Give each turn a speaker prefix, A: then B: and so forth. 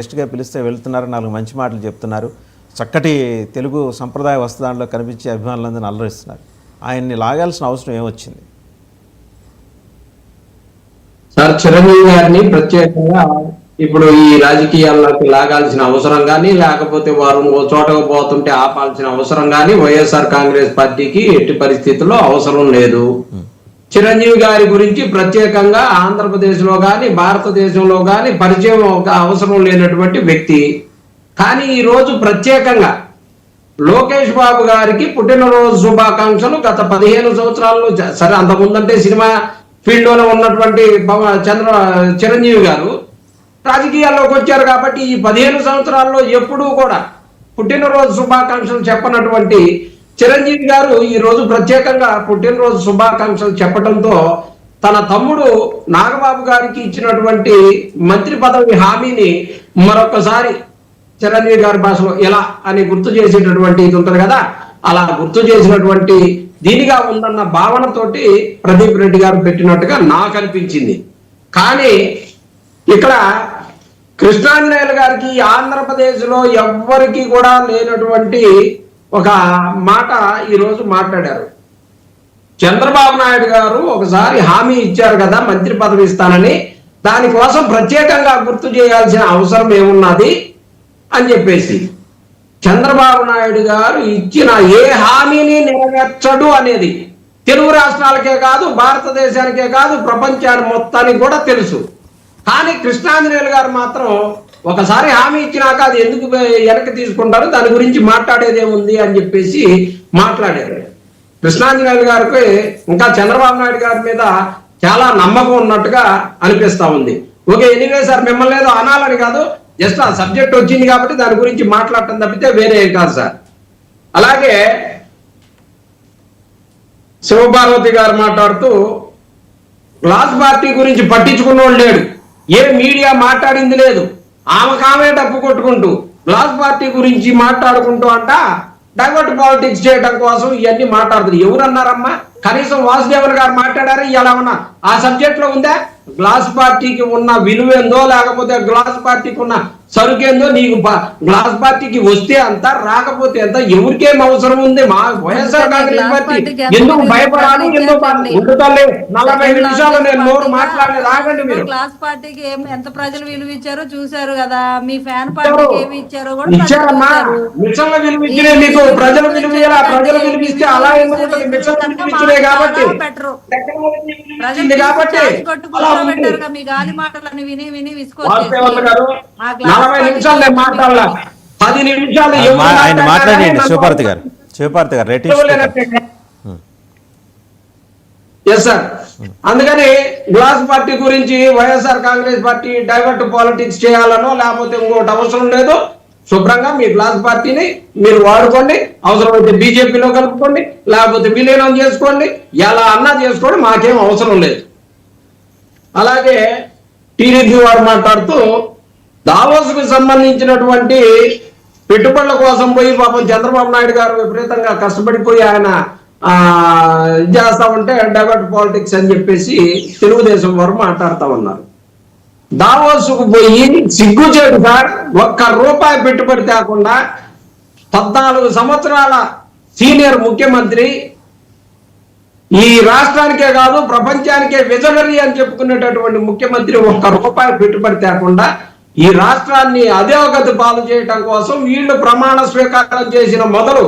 A: గెస్ట్గా పిలిస్తే వెళ్తున్నారు, 4 మంచి మాటలు చెప్తున్నారు, చక్కటి తెలుగు సంప్రదాయ వస్త్రాల్లో కనిపించే అభిమానులందరినీ అల్లరిస్తున్నారు. ఆయన్ని లాగాల్సిన అవసరం ఏమొచ్చింది?
B: సార్, చిరంజీవి గారిని ప్రత్యేకంగా ఇప్పుడు ఈ రాజకీయాల్లోకి లాగాల్సిన అవసరం కానీ, లేకపోతే వారు ఓ చోటకు పోతుంటే ఆపాల్సిన అవసరం కానీ వైఎస్ఆర్ కాంగ్రెస్ పార్టీకి ఎట్టి పరిస్థితుల్లో అవసరం లేదు. చిరంజీవి గారి గురించి ప్రత్యేకంగా ఆంధ్రప్రదేశ్ లో కానీ భారతదేశంలో కానీ పరిచయం అవసరం లేనటువంటి వ్యక్తి. కానీ ఈ రోజు ప్రత్యేకంగా లోకేష్ బాబు గారికి పుట్టినరోజు శుభాకాంక్షలు. గత 15 సంవత్సరాల్లో, సరే అంతకుముందంటే సినిమా ఫీల్డ్ లోనే ఉన్నటువంటి చిరంజీవి గారు రాజకీయాల్లోకి వచ్చారు కాబట్టి ఈ 15 సంవత్సరాల్లో ఎప్పుడూ కూడా పుట్టినరోజు శుభాకాంక్షలు చెప్పనటువంటి చిరంజీవి గారు ఈ రోజు ప్రత్యేకంగా పుట్టినరోజు శుభాకాంక్షలు చెప్పడంతో తన తమ్ముడు నాగబాబు గారికి ఇచ్చినటువంటి మంత్రి పదవి హామీని మరొకసారి చిరంజీవి గారి భాషలో ఎలా అని గుర్తు చేసేటటువంటి ఇది ఉంటుంది కదా, అలా గుర్తు చేసినటువంటి దీనిగా ఉందన్న భావనతోటి ప్రదీప్ రెడ్డి గారు పెట్టినట్టుగా నాకు అనిపించింది. కానీ ఇక్కడ కృష్ణాంజనేయులు గారికి ఆంధ్రప్రదేశ్ లో ఎవ్వరికి కూడా లేనటువంటి ఒక మాట ఈ రోజు మాట్లాడారు. చంద్రబాబు నాయుడు గారు ఒకసారి హామీ ఇచ్చారు కదా మంత్రి పదవి ఇస్తానని, దానికోసం ప్రత్యేకంగా గుర్తు చేయాల్సిన అవసరం ఏమున్నది అని చెప్పేసి చంద్రబాబు నాయుడు గారు ఇచ్చిన ఏ హామీని నెరవేర్చడు అనేది తెలుగు రాష్ట్రాలకే కాదు, భారతదేశానికే కాదు, ప్రపంచానికి మొత్తానికి కూడా తెలుసు. కానీ కృష్ణాంజనేయులు గారు మాత్రం ఒకసారి హామీ ఇచ్చినాక అది ఎందుకు వెనక్కి తీసుకుంటారు, దాని గురించి మాట్లాడేదేముంది అని చెప్పేసి మాట్లాడారు. కృష్ణాంజనేయులు గారికి ఇంకా చంద్రబాబు నాయుడు గారి మీద చాలా నమ్మకం ఉన్నట్టుగా అనిపిస్తా ఉంది. ఓకే, ఎనీవే సార్, మిమ్మల్ని ఏదో అనాలని కాదు, జస్ట్ ఆ సబ్జెక్ట్ వచ్చింది కాబట్టి దాని గురించి మాట్లాడటం తప్పితే వేరే ఏం కాదు సార్. అలాగే శివపార్వతి గారు మాట్లాడుతూ గ్లాస్ పార్టీ గురించి పట్టించుకున్నోడు లేడు, ఏ మీడియా మాట్లాడింది లేదు, ఆమె డప్పు కొట్టుకుంటూ గ్లాస్ పార్టీ గురించి మాట్లాడుకుంటూ అంట డైవర్ట్ పాలిటిక్స్ చేయడం కోసం ఇవన్నీ మాట్లాడుతుంది. ఎవరన్నారమ్మా? కనీసం వాసుదేవన్ గారు మాట్లాడారు ఇలా ఉన్నా ఆ సబ్జెక్ట్ లో ఉందా? గ్లాస్ పార్టీకి ఉన్న విలువ ఏందో, లేకపోతే గ్లాస్ పార్టీకి ఉన్న సరుకేందో, నీకు గ్లాస్ పార్టీకి వస్తే అంత, రాకపోతే అంత, ఎవరికేం అవసరం ఉంది? మా వైఎస్ఆర్ కాంగ్రెస్ పార్టీ ఎందుకు భయపడాలి? ఎందుకు ఉంటుతాలే 40 నిమిషాలు నేను నోరు మాట్లాడలేదు, ఆగండి మీరు.
C: గ్లాస్ పార్టీకి ఎంత ప్రజలు విలువ ఇచ్చారో చూసారు కదా, మీ ఫ్యాన్ పార్టీకి ఏమి ఇచ్చారో కూడా
B: ఇచ్చారమ్మా. మిషన్ల విలువ ఇచ్చినే మీకు ప్రజల విలువ ఇలా, ప్రజల విలువ ఇస్తే అలా ఎందుకు ఉంటుంది? మిషన్ల విలువ ఇచ్చినే కాబట్టి
C: మీ గాలి మాటలను విని విని
B: గారు 40 నిమిషాలు నేను మాట్లాడాల, 10 నిమిషాలు
A: ఆయన మాట్లాడండి. శివపార్వతి గారు
B: ఎస్ సార్. అందుకని గ్లాస్ పార్టీ గురించి YSR Congress party divert politics చేయాలనో లేకపోతే ఇంకోటి అవసరం లేదు. శుభ్రంగా మీ గ్లాస్ పార్టీని మీరు వాడుకోండి, అవసరమైతే బీజేపీలో కలుపుకోండి, లేకపోతే విలీనం చేసుకోండి, ఎలా అన్నా చేసుకోండి, మాకేం అవసరం లేదు. అలాగే టీడీపీ వారు మాట్లాడుతూ దావోస్కు సంబంధించినటువంటి పెట్టుబడుల కోసం పోయి పాపం చంద్రబాబు నాయుడు గారు విపరీతంగా కష్టపడిపోయి ఆయన చేస్తా ఉంటే డైవర్ట్ పాలిటిక్స్ అని చెప్పేసి తెలుగుదేశం వారు మాట్లాడుతూ ఉన్నారు. దావోస్కు పోయి సిగ్గుచేటు సార్, ₹1 పెట్టుబడి తేకుండా 14 సంవత్సరాల సీనియర్ ముఖ్యమంత్రి, ఈ రాష్ట్రానికే కాదు ప్రపంచానికే విజనరీ అని చెప్పుకునేటటువంటి ముఖ్యమంత్రి ₹1 పెట్టుబడి తేకుండా ఈ రాష్ట్రాన్ని అధోగతి పాలు చేయటం కోసం వీళ్ళు ప్రమాణ స్వీకారం చేసిన మొదలు